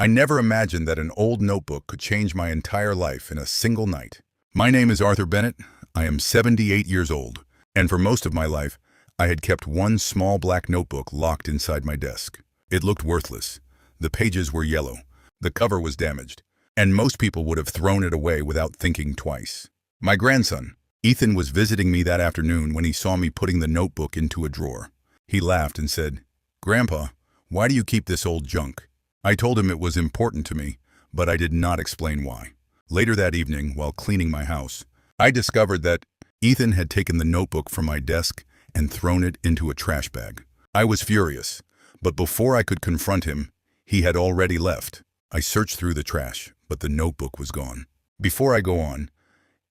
I never imagined that an old notebook could change my entire life in a single night. My name is Arthur Bennett. I am 78 years old, and for most of my life, I had kept one small black notebook locked inside my desk. It looked worthless. The pages were yellow. The cover was damaged, and most people would have thrown it away without thinking twice. My grandson, Ethan, was visiting me that afternoon when he saw me putting the notebook into a drawer. He laughed and said, "Grandpa, why do you keep this old junk?" I told him it was important to me, but I did not explain why. Later that evening, while cleaning my house, I discovered that Ethan had taken the notebook from my desk and thrown it into a trash bag. I was furious, but before I could confront him, he had already left. I searched through the trash, but the notebook was gone. Before I go on,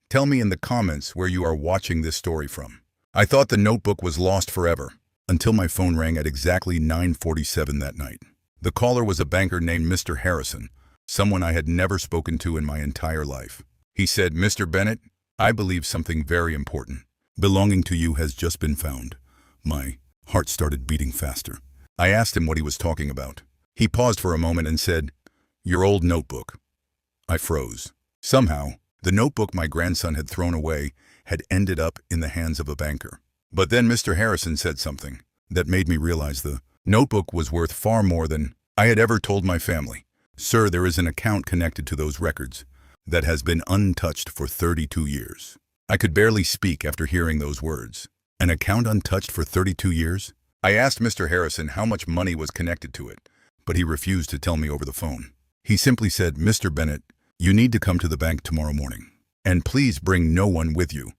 tell me in the comments where you are watching this story from. I thought the notebook was lost forever, until my phone rang at exactly 9:47 that night. The caller was a banker named Mr. Harrison, someone I had never spoken to in my entire life. He said, "Mr. Bennett, I believe something very important belonging to you has just been found." My heart started beating faster. I asked him what he was talking about. He paused for a moment and said, "Your old notebook." I froze. Somehow, the notebook my grandson had thrown away had ended up in the hands of a banker. But then Mr. Harrison said something that made me realize the notebook was worth far more than I had ever told my family. "Sir, there is an account connected to those records that has been untouched for 32 years. I could barely speak after hearing those words. An account untouched for 32 years? I asked Mr. Harrison how much money was connected to it, but he refused to tell me over the phone. He simply said, "Mr. Bennett, you need to come to the bank tomorrow morning, and please bring no one with you."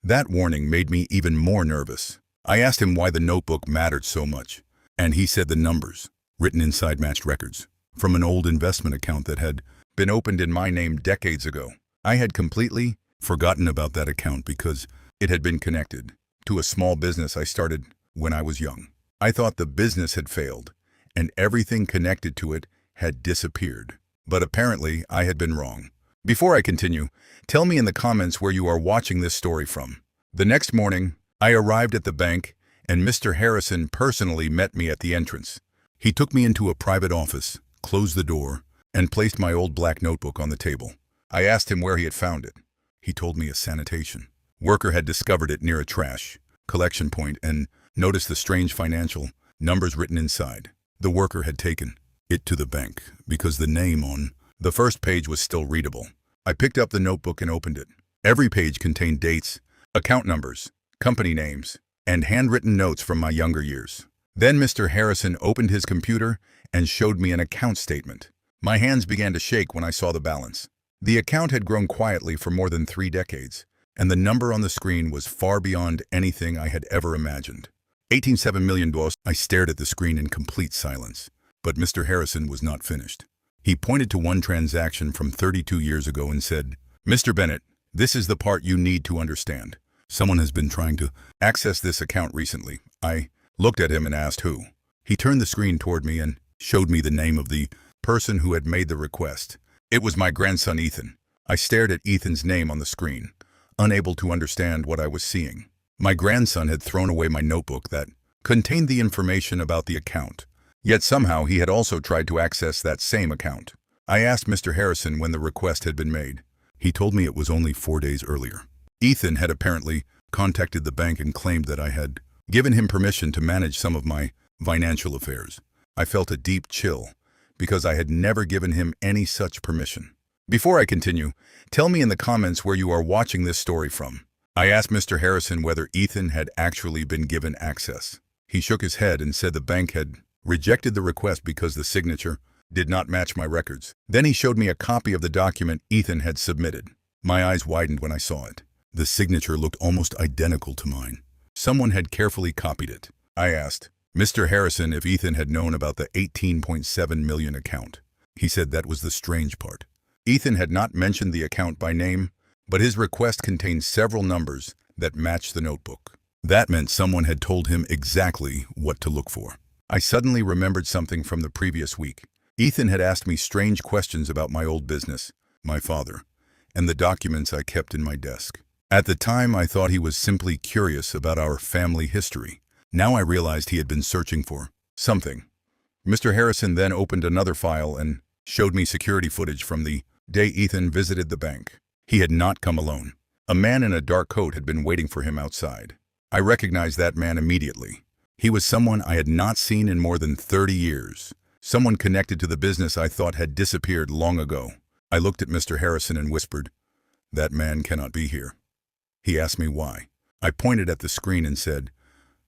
That warning made me even more nervous. I asked him why the notebook mattered so much, and he said the numbers written inside matched records from an old investment account that had been opened in my name decades ago. I had completely forgotten about that account because it had been connected to a small business I started when I was young. I thought the business had failed, and everything connected to it had disappeared. But apparently, I had been wrong. Before I continue, tell me in the comments where you are watching this story from. The next morning, I arrived at the bank, and Mr. Harrison personally met me at the entrance. He took me into a private office, closed the door, and placed my old black notebook on the table. I asked him where he had found it. He told me a sanitation worker had discovered it near a trash collection point and noticed the strange financial numbers written inside. The worker had taken it to the bank because the name on the first page was still readable. I picked up the notebook and opened it. Every page contained dates, account numbers, company names, and handwritten notes from my younger years. Then Mr. Harrison opened his computer and showed me an account statement. My hands began to shake when I saw the balance. The account had grown quietly for more than 3 decades, and the number on the screen was far beyond anything I had ever imagined. $18.7 million. I stared at the screen in complete silence, but Mr. Harrison was not finished. He pointed to one transaction from 32 years ago and said, "Mr. Bennett, this is the part you need to understand. Someone has been trying to access this account recently." I looked at him and asked who. He turned the screen toward me and showed me the name of the person who had made the request. It was my grandson, Ethan. I stared at Ethan's name on the screen, unable to understand what I was seeing. My grandson had thrown away my notebook that contained the information about the account. Yet somehow he had also tried to access that same account. I asked Mr. Harrison when the request had been made. He told me it was only 4 days earlier. Ethan had apparently contacted the bank and claimed that I had given him permission to manage some of my financial affairs. I felt a deep chill because I had never given him any such permission. Before I continue, tell me in the comments where you are watching this story from. I asked Mr. Harrison whether Ethan had actually been given access. He shook his head and said the bank had rejected the request because the signature did not match my records. Then he showed me a copy of the document Ethan had submitted. My eyes widened when I saw it. The signature looked almost identical to mine. Someone had carefully copied it. I asked Mr. Harrison if Ethan had known about the $18.7 million account. He said that was the strange part. Ethan had not mentioned the account by name, but his request contained several numbers that matched the notebook. That meant someone had told him exactly what to look for. I suddenly remembered something from the previous week. Ethan had asked me strange questions about my old business, my father, and the documents I kept in my desk. At the time, I thought he was simply curious about our family history. Now I realized he had been searching for something. Mr. Harrison then opened another file and showed me security footage from the day Ethan visited the bank. He had not come alone. A man in a dark coat had been waiting for him outside. I recognized that man immediately. He was someone I had not seen in more than 30 years. Someone connected to the business I thought had disappeared long ago. I looked at Mr. Harrison and whispered, "That man cannot be here." He asked me why. I pointed at the screen and said,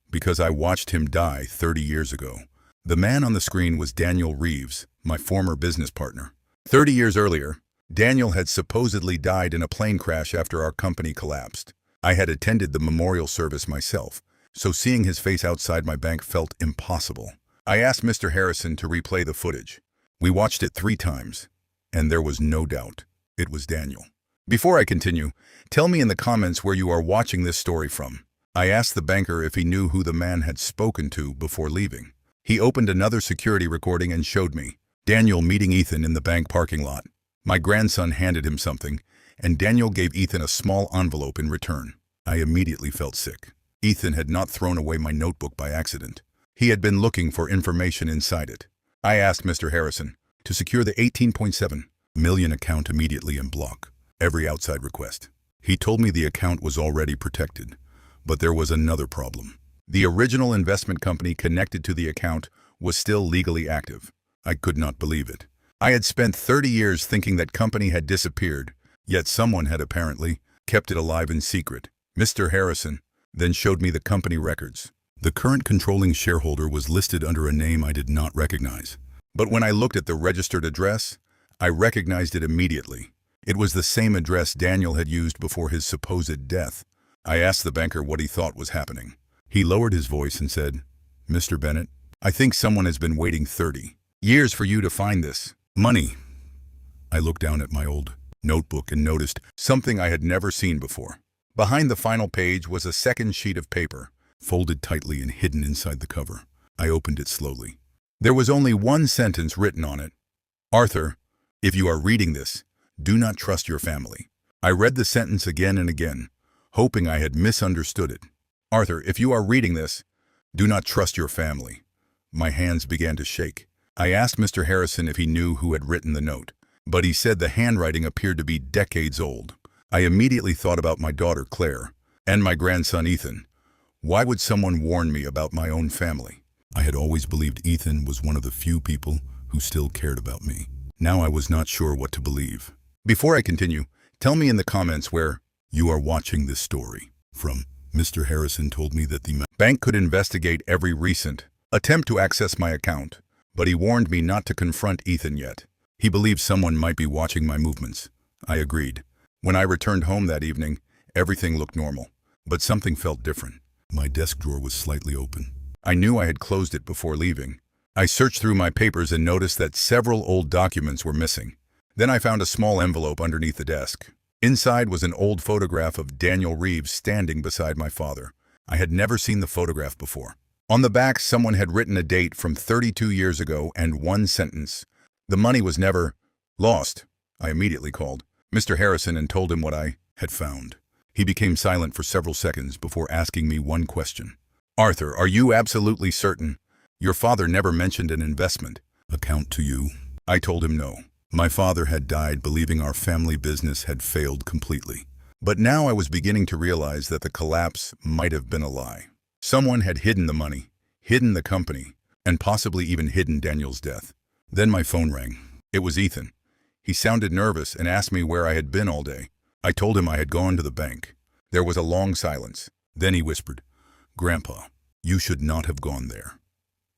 "Because I watched him die 30 years ago." The man on the screen was Daniel Reeves, my former business partner. 30 years earlier, Daniel had supposedly died in a plane crash after our company collapsed. I had attended the memorial service myself, so seeing his face outside my bank felt impossible. I asked Mr. Harrison to replay the footage. We watched it 3 times, and there was no doubt. It was Daniel. Before I continue, tell me in the comments where you are watching this story from. I asked the banker if he knew who the man had spoken to before leaving. He opened another security recording and showed me Daniel meeting Ethan in the bank parking lot. My grandson handed him something, and Daniel gave Ethan a small envelope in return. I immediately felt sick. Ethan had not thrown away my notebook by accident. He had been looking for information inside it. I asked Mr. Harrison to secure the $18.7 million account immediately and block every outside request. He told me the account was already protected, but there was another problem. The original investment company connected to the account was still legally active. I could not believe it. I had spent 30 years thinking that company had disappeared, yet someone had apparently kept it alive in secret. Mr. Harrison then showed me the company records. The current controlling shareholder was listed under a name I did not recognize. But when I looked at the registered address, I recognized it immediately. It was the same address Daniel had used before his supposed death. I asked the banker what he thought was happening. He lowered his voice and said, "Mr. Bennett, I think someone has been waiting 30 years for you to find this money." I looked down at my old notebook and noticed something I had never seen before. Behind the final page was a second sheet of paper, folded tightly and hidden inside the cover. I opened it slowly. There was only one sentence written on it. "Arthur, if you are reading this, do not trust your family." I read the sentence again and again, hoping I had misunderstood it. "Arthur, if you are reading this, do not trust your family." My hands began to shake. I asked Mr. Harrison if he knew who had written the note, but he said the handwriting appeared to be decades old. I immediately thought about my daughter Claire and my grandson Ethan. Why would someone warn me about my own family? I had always believed Ethan was one of the few people who still cared about me. Now I was not sure what to believe. Before I continue, tell me in the comments where you are watching this story from. Mr. Harrison told me that the bank could investigate every recent attempt to access my account, but he warned me not to confront Ethan yet. He believed someone might be watching my movements. I agreed. When I returned home that evening, everything looked normal, but something felt different. My desk drawer was slightly open. I knew I had closed it before leaving. I searched through my papers and noticed that several old documents were missing. Then I found a small envelope underneath the desk. Inside was an old photograph of Daniel Reeves standing beside my father. I had never seen the photograph before. On the back, someone had written a date from 32 years ago and one sentence. "The money was never lost." I immediately called Mr. Harrison and told him what I had found. He became silent for several seconds before asking me one question. "Arthur, are you absolutely certain your father never mentioned an investment account to you?" I told him no. My father had died believing our family business had failed completely. But now I was beginning to realize that the collapse might have been a lie. Someone had hidden the money, hidden the company, and possibly even hidden Daniel's death. Then my phone rang. It was Ethan. He sounded nervous and asked me where I had been all day. I told him I had gone to the bank. There was a long silence. Then he whispered, "Grandpa, you should not have gone there."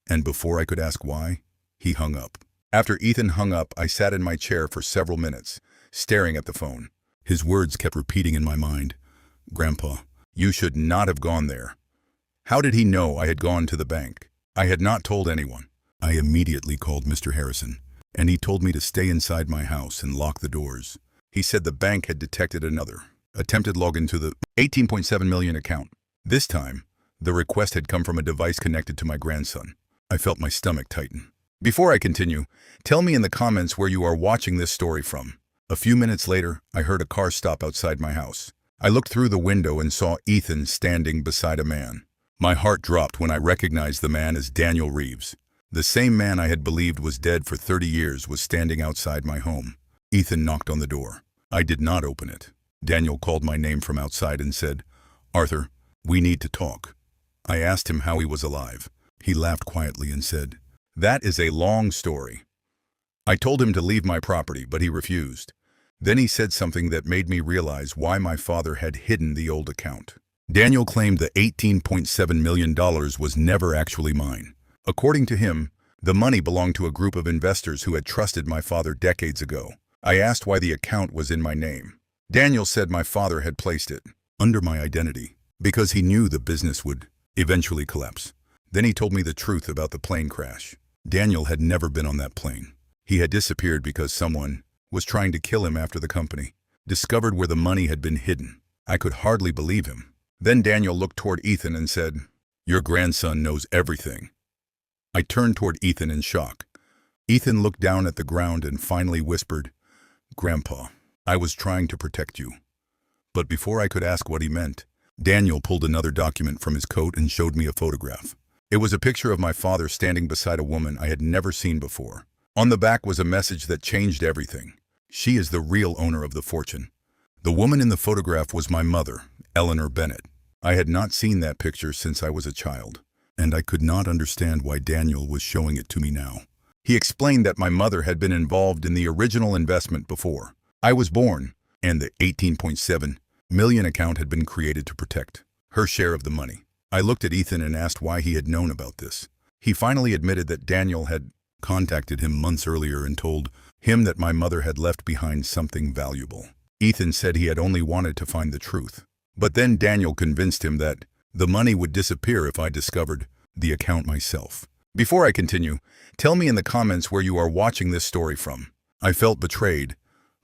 And before I could ask why, he hung up. After Ethan hung up, I sat in my chair for several minutes, staring at the phone. His words kept repeating in my mind, "Grandpa, you should not have gone there." How did he know I had gone to the bank? I had not told anyone. I immediately called Mr. Harrison, and he told me to stay inside my house and lock the doors. He said the bank had detected another attempted login to the $18.7 million account. This time, the request had come from a device connected to my grandson. I felt my stomach tighten. Before I continue, tell me in the comments where you are watching this story from. A few minutes later, I heard a car stop outside my house. I looked through the window and saw Ethan standing beside a man. My heart dropped when I recognized the man as Daniel Reeves. The same man I had believed was dead for 30 years was standing outside my home. Ethan knocked on the door. I did not open it. Daniel called my name from outside and said, "Arthur, we need to talk." I asked him how he was alive. He laughed quietly and said, "That is a long story." I told him to leave my property, but he refused. Then he said something that made me realize why my father had hidden the old account. Daniel claimed the $18.7 million was never actually mine. According to him, the money belonged to a group of investors who had trusted my father decades ago. I asked why the account was in my name. Daniel said my father had placed it under my identity because he knew the business would eventually collapse. Then he told me the truth about the plane crash. Daniel had never been on that plane. He had disappeared because someone was trying to kill him after the company discovered where the money had been hidden. I could hardly believe him. Then Daniel looked toward Ethan and said, "Your grandson knows everything." I turned toward Ethan in shock. Ethan looked down at the ground and finally whispered, "Grandpa, I was trying to protect you." But before I could ask what he meant, Daniel pulled another document from his coat and showed me a photograph. It was a picture of my father standing beside a woman I had never seen before. On the back was a message that changed everything. She is the real owner of the fortune. The woman in the photograph was my mother, Eleanor Bennett. I had not seen that picture since I was a child, and I could not understand why Daniel was showing it to me now. He explained that my mother had been involved in the original investment before I was born, and the $18.7 million account had been created to protect her share of the money. I looked at Ethan and asked why he had known about this. He finally admitted that Daniel had contacted him months earlier and told him that my mother had left behind something valuable. Ethan said he had only wanted to find the truth. But then Daniel convinced him that the money would disappear if I discovered the account myself. Before I continue, tell me in the comments where you are watching this story from. I felt betrayed,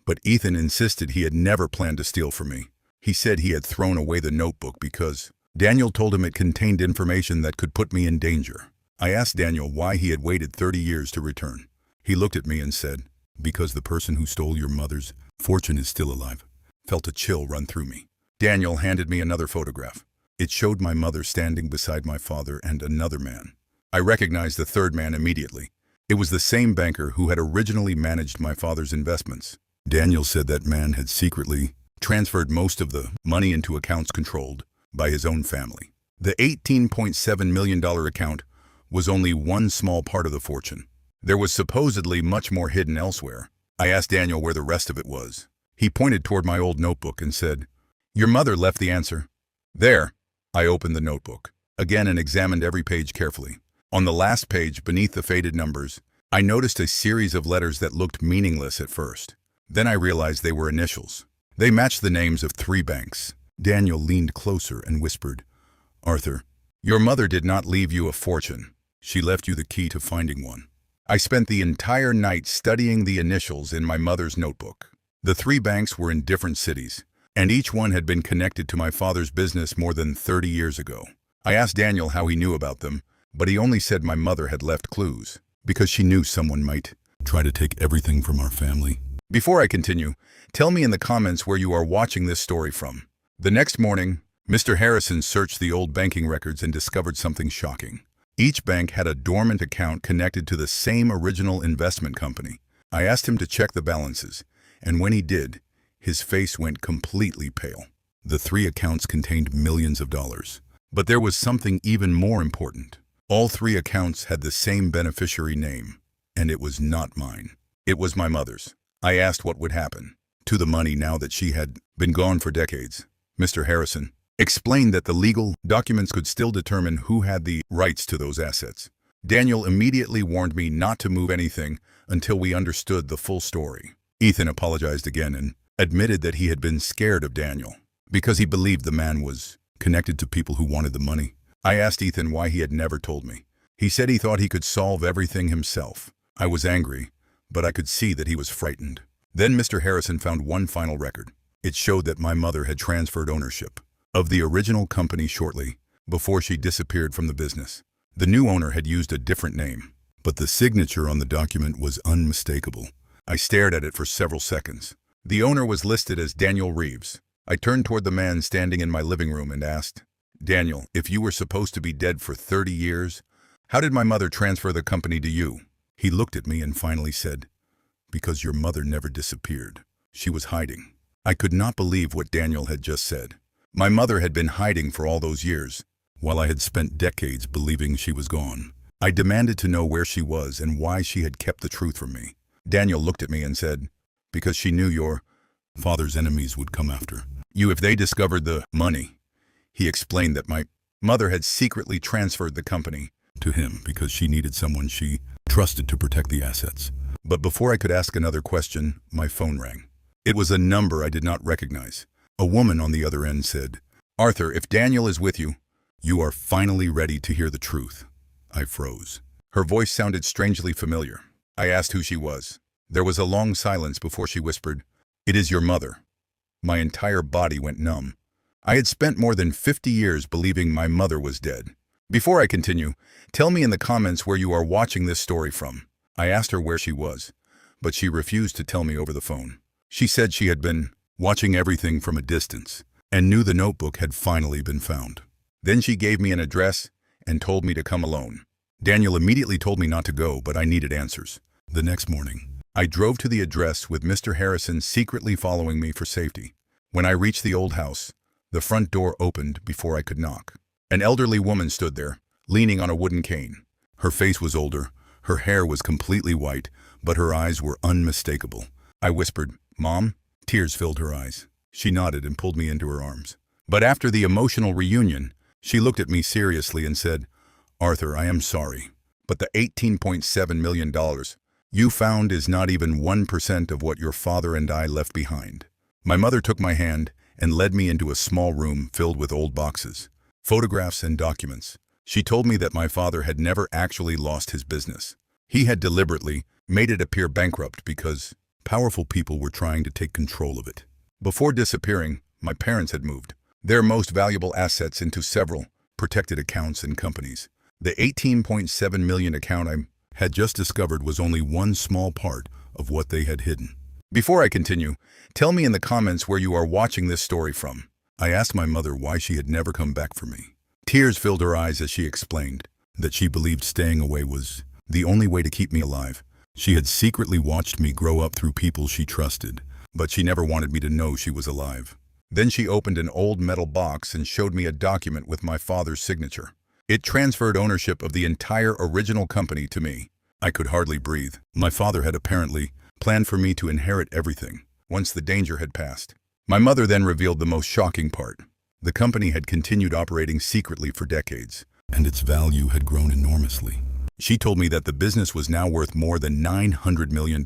but Ethan insisted he had never planned to steal from me. He said he had thrown away the notebook because Daniel told him it contained information that could put me in danger. I asked Daniel why he had waited 30 years to return. He looked at me and said, "Because the person who stole your mother's fortune is still alive." Felt a chill run through me. Daniel handed me another photograph. It showed my mother standing beside my father and another man. I recognized the third man immediately. It was the same banker who had originally managed my father's investments. Daniel said that man had secretly transferred most of the money into accounts controlled by his own family. The $18.7 million account was only one small part of the fortune. There was supposedly much more hidden elsewhere. I asked Daniel where the rest of it was. He pointed toward my old notebook and said, "Your mother left the answer." There. I opened the notebook again and examined every page carefully. On the last page, beneath the faded numbers, I noticed a series of letters that looked meaningless at first. Then I realized they were initials. They matched the names of 3 banks. Daniel leaned closer and whispered, "Arthur, your mother did not leave you a fortune. She left you the key to finding one." I spent the entire night studying the initials in my mother's notebook. The 3 banks were in different cities, and each one had been connected to my father's business more than 30 years ago. I asked Daniel how he knew about them, but he only said my mother had left clues, because she knew someone might try to take everything from our family. Before I continue, tell me in the comments where you are watching this story from. The next morning, Mr. Harrison searched the old banking records and discovered something shocking. Each bank had a dormant account connected to the same original investment company. I asked him to check the balances, and when he did, his face went completely pale. The 3 accounts contained millions of dollars. But there was something even more important. All 3 accounts had the same beneficiary name, and it was not mine. It was my mother's. I asked what would happen to the money now that she had been gone for decades. Mr. Harrison explained that the legal documents could still determine who had the rights to those assets. Daniel immediately warned me not to move anything until we understood the full story. Ethan apologized again and admitted that he had been scared of Daniel because he believed the man was connected to people who wanted the money. I asked Ethan why he had never told me. He said he thought he could solve everything himself. I was angry, but I could see that he was frightened. Then Mr. Harrison found one final record. It showed that my mother had transferred ownership of the original company shortly before she disappeared from the business. The new owner had used a different name, but the signature on the document was unmistakable. I stared at it for several seconds. The owner was listed as Daniel Reeves. I turned toward the man standing in my living room and asked, "Daniel, if you were supposed to be dead for 30 years, How did my mother transfer the company to you? He looked at me and finally said, because your mother never disappeared. She was hiding. I could not believe what Daniel had just said. My mother had been hiding for all those years, while I had spent decades believing she was gone. I demanded to know where she was and why she had kept the truth from me. Daniel looked at me and said, because she knew your father's enemies would come after you if they discovered the money. He explained that my mother had secretly transferred the company to him because she needed someone she trusted to protect the assets. But before I could ask another question, my phone rang. It was a number I did not recognize. A woman on the other end said, Arthur, if Daniel is with you, you are finally ready to hear the truth. I froze. Her voice sounded strangely familiar. I asked who she was. There was a long silence before she whispered, it is your mother. My entire body went numb. I had spent more than 50 years believing my mother was dead. Before I continue, tell me in the comments where you are watching this story from. I asked her where she was, but she refused to tell me over the phone. She said she had been watching everything from a distance and knew the notebook had finally been found. Then she gave me an address and told me to come alone. Daniel immediately told me not to go, but I needed answers. The next morning, I drove to the address with Mr. Harrison secretly following me for safety. When I reached the old house, the front door opened before I could knock. An elderly woman stood there, leaning on a wooden cane. Her face was older, her hair was completely white, but her eyes were unmistakable. I whispered, Mom? Tears filled her eyes. She nodded and pulled me into her arms. But after the emotional reunion, she looked at me seriously and said, Arthur, I am sorry, but the $18.7 million you found is not even 1% of what your father and I left behind. My mother took my hand and led me into a small room filled with old boxes, photographs and documents. She told me that my father had never actually lost his business. He had deliberately made it appear bankrupt because powerful people were trying to take control of it. Before disappearing, my parents had moved their most valuable assets into several protected accounts and companies. The $18.7 million account I had just discovered was only one small part of what they had hidden. Before I continue, tell me in the comments where you are watching this story from. I asked my mother why she had never come back for me. Tears filled her eyes as she explained that she believed staying away was the only way to keep me alive. She had secretly watched me grow up through people she trusted, but she never wanted me to know she was alive. Then she opened an old metal box and showed me a document with my father's signature. It transferred ownership of the entire original company to me. I could hardly breathe. My father had apparently planned for me to inherit everything once the danger had passed. My mother then revealed the most shocking part. The company had continued operating secretly for decades, and its value had grown enormously. She told me that the business was now worth more than $900 million.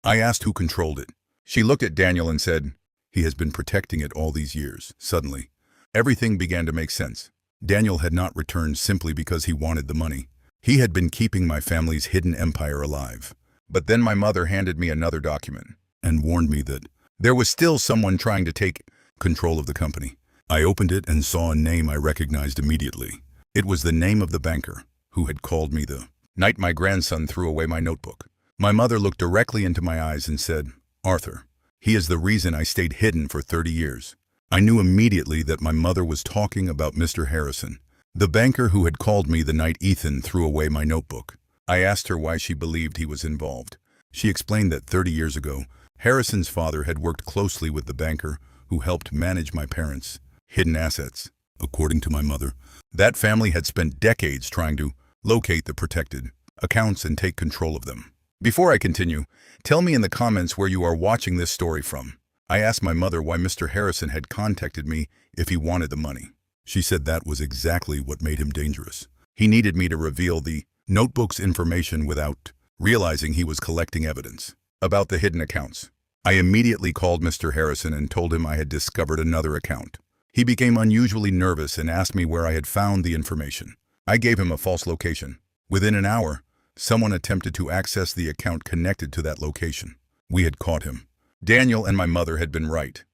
I asked who controlled it. She looked at Daniel and said, he has been protecting it all these years. Suddenly, everything began to make sense. Daniel had not returned simply because he wanted the money. He had been keeping my family's hidden empire alive. But then my mother handed me another document and warned me that there was still someone trying to take control of the company. I opened it and saw a name I recognized immediately. It was the name of the banker who had called me the night my grandson threw away my notebook. My mother looked directly into my eyes and said, Arthur, he is the reason I stayed hidden for 30 years. I knew immediately that my mother was talking about Mr. Harrison, the banker who had called me the night Ethan threw away my notebook. I asked her why she believed he was involved. She explained that 30 years ago, Harrison's father had worked closely with the banker who helped manage my parents' hidden assets. According to my mother, that family had spent decades trying to locate the protected accounts and take control of them. Before I continue, tell me in the comments where you are watching this story from. I asked my mother why Mr. Harrison had contacted me if he wanted the money. She said that was exactly what made him dangerous. He needed me to reveal the notebook's information without realizing he was collecting evidence about the hidden accounts. I immediately called Mr. Harrison and told him I had discovered another account. He became unusually nervous and asked me where I had found the information. I gave him a false location. Within an hour, someone attempted to access the account connected to that location. We had caught him. Daniel and my mother had been right.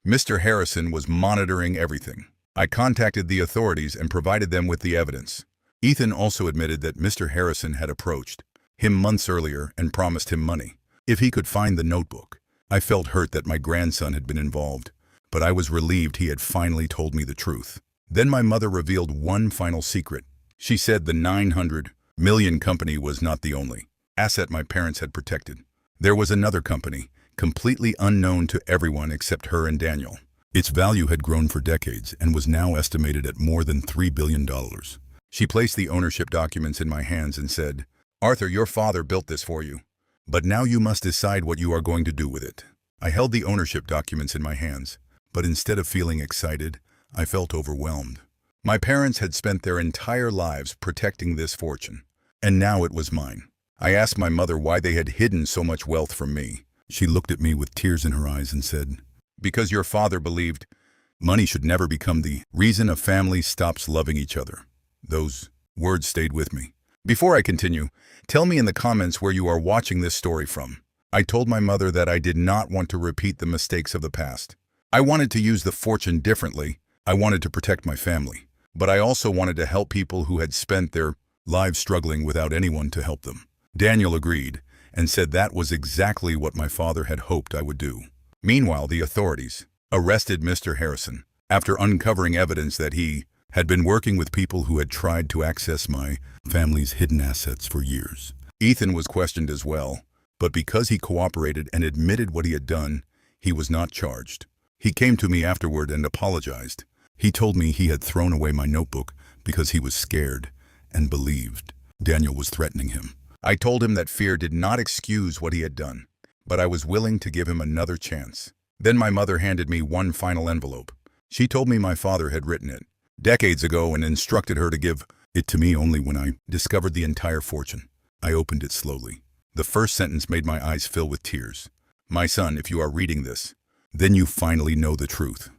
Mr. Harrison was monitoring everything. I contacted the authorities and provided them with the evidence. Ethan also admitted that Mr. Harrison had approached him months earlier and promised him money if he could find the notebook. I felt hurt that my grandson had been involved, but I was relieved he had finally told me the truth. Then my mother revealed one final secret. She said the 900 million company was not the only asset my parents had protected. There was another company, completely unknown to everyone except her and Daniel. Its value had grown for decades and was now estimated at more than $3 billion. She placed the ownership documents in my hands and said, "Arthur, your father built this for you, but now you must decide what you are going to do with it." I held the ownership documents in my hands, but instead of feeling excited, I felt overwhelmed. My parents had spent their entire lives protecting this fortune, and now it was mine. I asked my mother why they had hidden so much wealth from me. She looked at me with tears in her eyes and said, "Because your father believed money should never become the reason a family stops loving each other." Those words stayed with me. Before I continue, tell me in the comments where you are watching this story from. I told my mother that I did not want to repeat the mistakes of the past. I wanted to use the fortune differently. I wanted to protect my family, but I also wanted to help people who had spent their lives struggling without anyone to help them. Daniel agreed and said that was exactly what my father had hoped I would do. Meanwhile, the authorities arrested Mr. Harrison after uncovering evidence that he had been working with people who had tried to access my family's hidden assets for years. Ethan was questioned as well, but because he cooperated and admitted what he had done, he was not charged. He came to me afterward and apologized. He told me he had thrown away my notebook because he was scared and believed Daniel was threatening him. I told him that fear did not excuse what he had done, but I was willing to give him another chance. Then my mother handed me one final envelope. She told me my father had written it decades ago and instructed her to give it to me only when I discovered the entire fortune. I opened it slowly. The first sentence made my eyes fill with tears. "My son, if you are reading this, then you finally know the truth."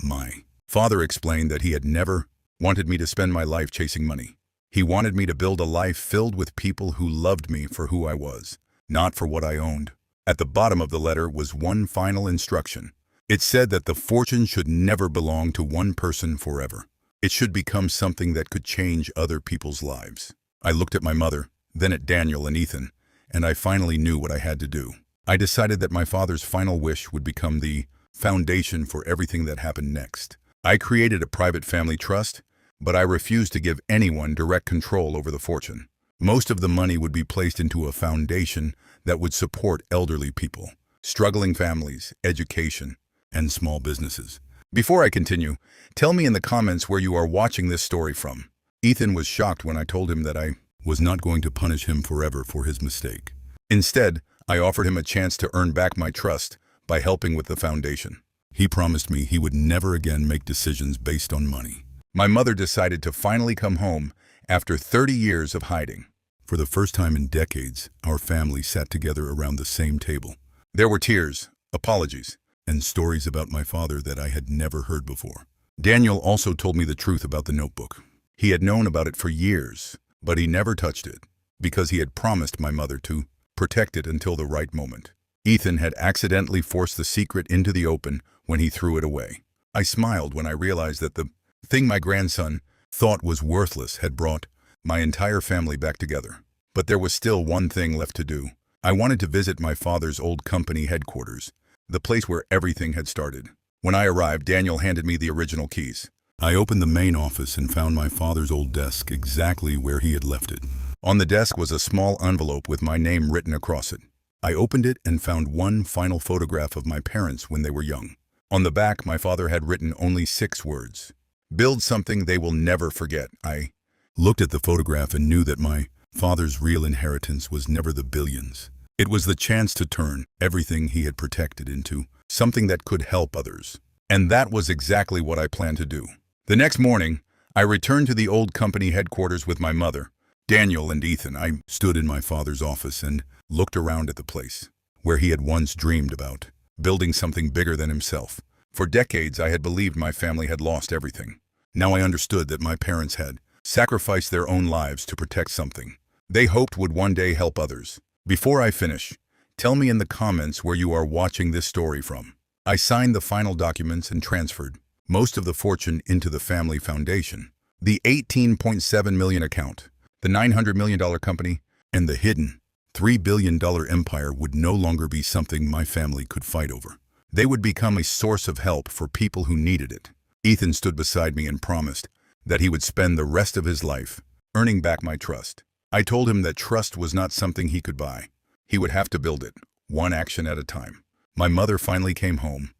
My father explained that he had never wanted me to spend my life chasing money. He wanted me to build a life filled with people who loved me for who I was, not for what I owned. At the bottom of the letter was one final instruction. It said that the fortune should never belong to one person forever. It should become something that could change other people's lives. I looked at my mother, then at Daniel and Ethan, and I finally knew what I had to do. I decided that my father's final wish would become the foundation for everything that happened next. I created a private family trust, but I refused to give anyone direct control over the fortune. Most of the money would be placed into a foundation that would support elderly people, struggling families, education, and small businesses. Before I continue, tell me in the comments where you are watching this story from. Ethan was shocked when I told him that I was not going to punish him forever for his mistake. Instead, I offered him a chance to earn back my trust by helping with the foundation. He promised me he would never again make decisions based on money. My mother decided to finally come home after 30 years of hiding. For the first time in decades, our family sat together around the same table. There were tears, apologies, and stories about my father that I had never heard before. Daniel also told me the truth about the notebook. He had known about it for years, but he never touched it because he had promised my mother to protect it until the right moment. Ethan had accidentally forced the secret into the open when he threw it away. I smiled when I realized that the thing my grandson thought was worthless had brought my entire family back together. But there was still one thing left to do. I wanted to visit my father's old company headquarters, the place where everything had started. When I arrived, Daniel handed me the original keys. I opened the main office and found my father's old desk exactly where he had left it. On the desk was a small envelope with my name written across it. I opened it and found one final photograph of my parents when they were young. On the back, my father had written only 6 words. "Build something they will never forget." I looked at the photograph and knew that my father's real inheritance was never the billions. It was the chance to turn everything he had protected into something that could help others. And that was exactly what I planned to do. The next morning, I returned to the old company headquarters with my mother, Daniel, and Ethan. I stood in my father's office and looked around at the place where he had once dreamed about building something bigger than himself. For decades, I had believed my family had lost everything. Now I understood that my parents had sacrificed their own lives to protect something they hoped would one day help others. Before I finish, tell me in the comments where you are watching this story from. I signed the final documents and transferred most of the fortune into the family foundation. The $18.7 million account, the $900 million company, and the hidden $3 billion empire would no longer be something my family could fight over. They would become a source of help for people who needed it. Ethan stood beside me and promised that he would spend the rest of his life earning back my trust. I told him that trust was not something he could buy. He would have to build it, one action at a time. My mother finally came home,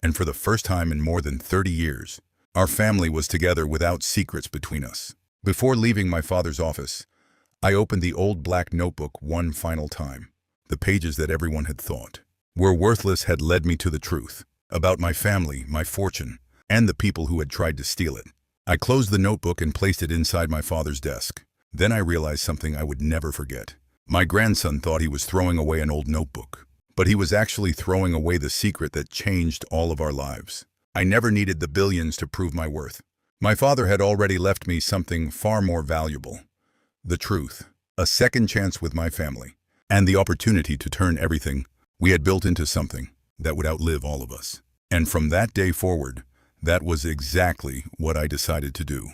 and for the first time in more than 30 years, our family was together without secrets between us. Before leaving my father's office, I opened the old black notebook one final time. The pages that everyone had thought were worthless had led me to the truth about my family, my fortune, and the people who had tried to steal it. I closed the notebook and placed it inside my father's desk. Then I realized something I would never forget. My grandson thought he was throwing away an old notebook, but he was actually throwing away the secret that changed all of our lives. I never needed the billions to prove my worth. My father had already left me something far more valuable: the truth, a second chance with my family, and the opportunity to turn everything we had built into something that would outlive all of us. And from that day forward, that was exactly what I decided to do.